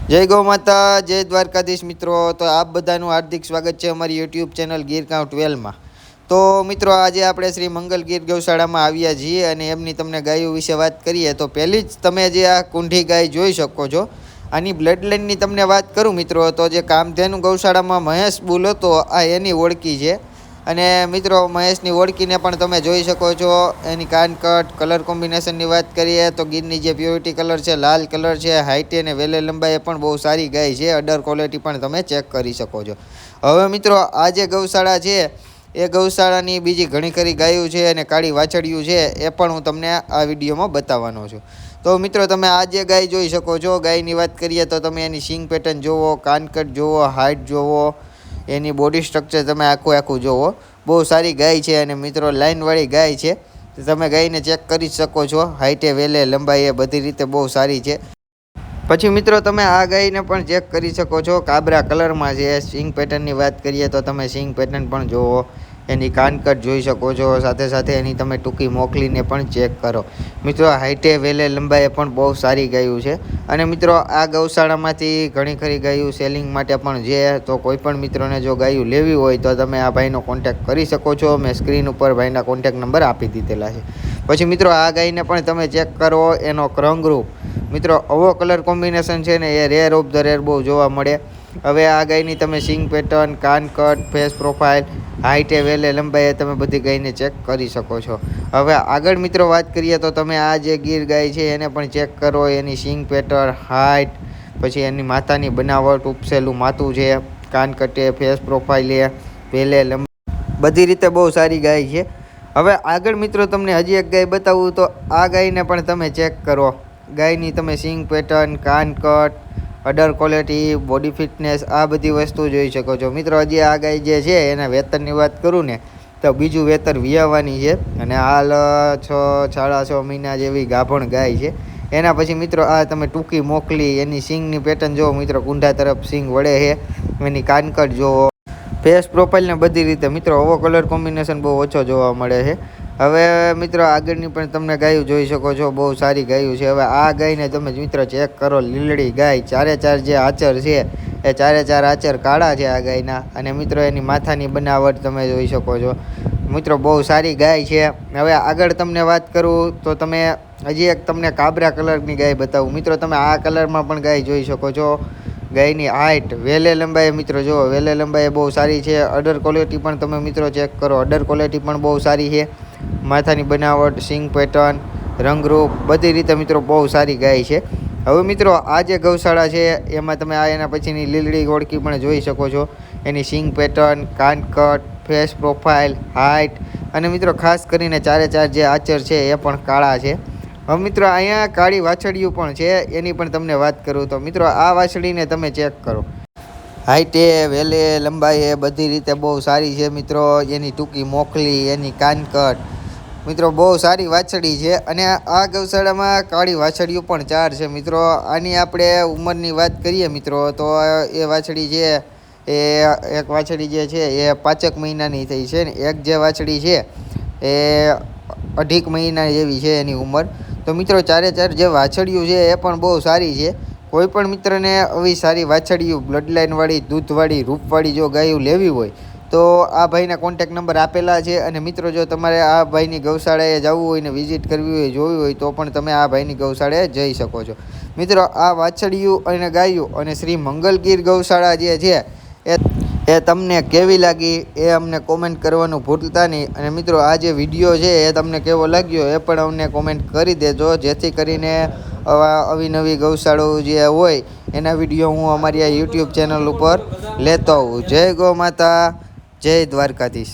जय गौ माता जय द्वारकाधीश मित्रों। तो आप बधाનું हार्दिक स्वागत છે અમારી યુટ્યુબ ચેનલ ગીર કાઉ 12 માં। તો મિત્રો આજે આપણે શ્રી મંગલ ગીર ગૌશાળામાં આવ્યા છીએ અને એમની તમને ગાયો વિશે વાત કરીએ તો પહેલી જ તમે જે આ કુંઢી ગાય જોઈ શકો છો આની બ્લડ લાઇનની તમને વાત કરું મિત્રો તો જે કામધેનુ ગૌશાળામાં મહેશ બુલ હતો આ એની ઓળખી છે। અને મિત્રો મહેશની ઓળખીને પણ તમે જોઈ શકો છો। એની કાનકટ કલર કોમ્બિનેશનની વાત કરીએ તો ગીરની જે પ્યોરિટી કલર છે લાલ કલર છે, હાઇટ અને વેલે લંબાઈ પણ બહુ સારી ગાય છે। અડર ક્વોલિટી પણ તમે ચેક કરી શકો છો। હવે મિત્રો આ જે ગૌશાળા છે એ ગૌશાળાની બીજી ઘણી ખરી ગાયો છે અને કાળી વાછડિયું છે એ પણ હું તમને આ વિડીયોમાં બતાવવાનો છું। તો મિત્રો તમે આ જે ગાય જોઈ શકો છો ગાયની વાત કરીએ તો તમે એની સિંગ પેટર્ન જુઓ, કાનકટ જુઓ, હાઇટ જુઓ, એની બોડી સ્ટ્રક્ચર તમે આખું જુઓ। બહુ સારી ગાય છે અને મિત્રો લાઇનવાળી ગાય છે। તમે ગાયને ચેક કરી શકો છો, હાઇટે વેલે લંબાઈ એ બધી રીતે બહુ સારી છે। પછી મિત્રો તમે આ ગાયને પણ ચેક કરી શકો છો, કાબરા કલરમાં છે। સિંગ પેટર્નની વાત કરીએ તો તમે સિંગ પેટર્ન પણ જુઓ, એની કાનકટ જોઈ શકો છો, સાથે સાથે એની તમે ટૂંકી મોકલીને પણ ચેક કરો। મિત્રો હાઇટે વેલે લંબાઈ પણ બહુ સારી ગાયું છે। અને મિત્રો આ ગૌશાળામાંથી ઘણી ખરી ગાયું સેલિંગ માટે પણ છે। તો કોઈ પણ મિત્રોને જો ગાયું લેવી હોય તો તમે આ ભાઈનો કોન્ટેક્ટ કરી શકો છો। મેં સ્ક્રીન ઉપર ભાઈના કોન્ટેક્ટ નંબર આપી દીધેલા છે। પછી મિત્રો આ ગાયને પણ તમે ચેક કરો, એનો રંગરૂપ મિત્રો આવો કલર કોમ્બિનેશન છે ને એ રેર ઓફ ધ રેર બહુ જોવા મળે। હવે આ ગાયની તમે સિંગ પેટર્ન, કાનકટ, ફેસ પ્રોફાઇલ, હાઇટે વેલે લંબાઈ તમે બધી ગાયને ચેક કરી શકો છો। હવે આગળ મિત્રો વાત કરીએ તો તમે આ જે ગીર ગાય છે એને પણ ચેક કરો, એની સિંગ પેટર્ન, હાઇટ, પછી એની માથાની બનાવટ, ઉપસેલું માથું છે, કાનકટે, ફેસ પ્રોફાઇલે, વેલે લંબાઈ બધી રીતે બહુ સારી ગાય છે। હવે આગળ મિત્રો તમને હજી એક ગાય બતાવું તો આ ગાયને પણ તમે ચેક કરો। ગાયની તમે સિંગ પેટર્ન, કાનકટ, અડર ક્વોલિટી, બોડી ફિટનેસ આ બધી વસ્તુ જોઈ શકો છો। મિત્રો હજી આ ગાય જે છે એના વેતનની વાત કરું ને તો બીજું વેતર વિયાવાની છે અને હાલ 6.5 મહિના જેવી ગાભણ ગાય છે। એના પછી મિત્રો આ તમે ટૂંકી મોકલી, એની સિંગની પેટર્ન જુઓ મિત્રો, કુંઢા તરફ સિંગ વળે છે, એની કાનકટ જુઓ, ફેસ પ્રોફાઇલને બધી રીતે મિત્રો આવો કલર કોમ્બિનેશન બહુ ઓછો જોવા મળે છે। હવે મિત્રો આગળની પણ તમને ગાયું જોઈ શકો છો, બહુ સારી ગાયું છે। હવે આ ગાયને તમે મિત્રો ચેક કરો, લીલડી ગાય, ચારે ચાર જે આચર છે એ ચારે ચાર આચર કાળા છે આ ગાયના। અને મિત્રો એની માથાની બનાવટ તમે જોઈ શકો છો મિત્રો, બહુ સારી ગાય છે। હવે આગળ તમને વાત કરું તો તમે હજી એક તમને કાબરા કલરની ગાય બતાવું મિત્રો, તમે આ કલરમાં પણ ગાય જોઈ શકો છો। ગાયની હાઇટ, વેલે લંબાઈ મિત્રો જુઓ, વેલે લંબાઈ બહુ સારી છે। અડર ક્વોલિટી પણ તમે મિત્રો ચેક કરો, અડર ક્વોલિટી પણ બહુ સારી છે। માથાની બનાવટ, સિંગ પેટર્ન, રંગરૂપ બધી રીતે મિત્રો બહુ સારી ગાય છે। હવે મિત્રો આ જે ગૌશાળા છે એમાં તમે આ એના પછીની લીલડી ઓળખી પણ જોઈ શકો છો, એની સિંગ પેટર્ન, કાનકટ, ફેસ પ્રોફાઇલ, હાઇટ અને મિત્રો ખાસ કરીને ચારે ચાર જે આચર છે એ પણ કાળા છે। હવે મિત્રો અહીંયા કાળી વાછડિયું પણ છે, એની પણ તમને વાત કરું તો મિત્રો આ વાછડીને તમે ચેક કરો, હાઇટે વેલે લંબાઈ બધી રીતે બહુ સારી છે મિત્રો। એની ટૂંકી મોકલી, એની કાનકટ મિત્રો બહુ સારી વાછડી છે। અને આ ગૌશાળામાં કાળી વાછડિયું પણ 4 છે મિત્રો। આની આપણે ઉંમરની વાત કરીએ મિત્રો તો એ વાછડી છે એ એક વાછડી જે છે એ 5 મહિનાની થઈ છે ને એક જે વાછડી છે એ 2.5 મહિના જેવી છે એની ઉંમર। તો મિત્રો ચારે ચાર જે વાછડિયું છે એ પણ બહુ સારી છે। કોઈ પણ મિત્રને આવી સારી વાછડિયું, બ્લડ લાઇનવાળી, દૂધવાળી, રૂપવાળી જો ગાયું લેવી હોય તો આ ભાઈના કોન્ટેક નંબર આપેલા છે। અને મિત્રો જો તમારે આ ભાઈની ગૌશાળાએ જવું હોય ને વિઝિટ કરવી હોય, જોવી હોય તો પણ તમે આ ભાઈની ગૌશાળાએ જઈ શકો છો। મિત્રો આ વાછડિયું અને ગાયું અને શ્રી મંગલગીર ગૌશાળા જે છે એ તમને કેવી લાગી એ અમને કોમેન્ટ કરવાનું ભૂલતા નહીં। અને મિત્રો આ જે વિડીયો છે એ તમને કેવો લાગ્યો એ પણ અમને કોમેન્ટ કરી દેજો, જેથી કરીને આવી નવી ગૌશાળાઓ જે હોય એના વિડીયો હું અમારી આ યુટ્યુબ ચેનલ ઉપર લેતો હોઉં। જય ગૌ માતા, જય દ્વારકાધીશ।